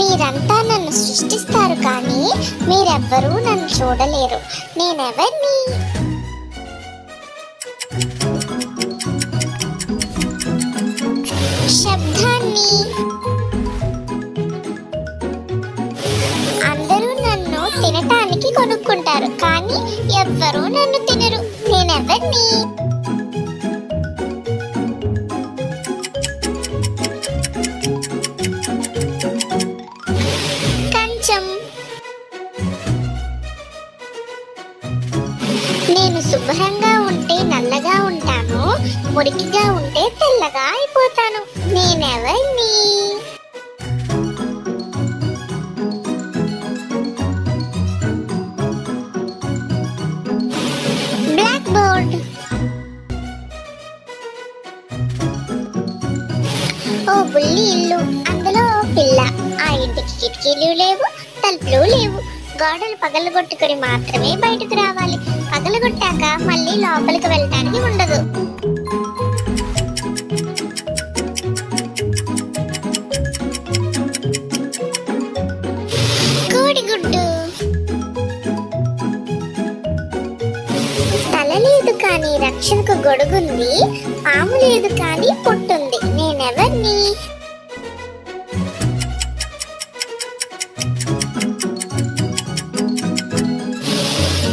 మీరంతా నన్ను సృష్టిస్తారు కానీ మీరెవ్వరూ నన్ను చూడలేరు. నేనెవర్ని? శబ్దాన్ని. అందరూ నన్ను తినటానికి కొనుక్కుంటారు కానీ ఎవ్వరూ నన్ను తినరు. నేనెవర్ని? కంచం. నేను శుభ్రంగా ఉంటే నల్లగా ఉంటాను, మురికిగా ఉంటే తెల్లగా అయిపోతాను. నేనెవర్ని? Black board. ఓ బుల్లి ఇల్లు, అందులో ఓ పిల్ల. ఆ ఇంటికి కిటికీలు లేవు, తలుపులు లేవు. గోడలు పగలగొట్టుకుని మాత్రమే బయటకు రావాలి. పగలగొట్టాక మళ్ళీ లోపలికి వెళ్ళటానికి ఉండదు. కోడిగుడ్డు. తల లేదు కానీ రక్షణకు గొడుగుంది, పాము లేదు కానీ పొట్టుంది. నేనెవర్ని?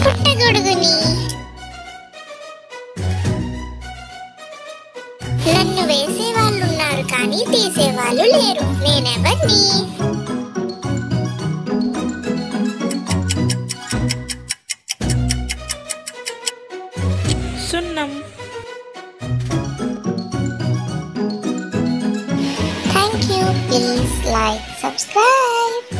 పుట్టగొడుగుని. నన్ను వేసేవాళ్ళు ఉన్నారు కానీ తీసేవాళ్ళు లేరు. నేనెవర్ని? సున్నం. Thank you. Please like, subscribe.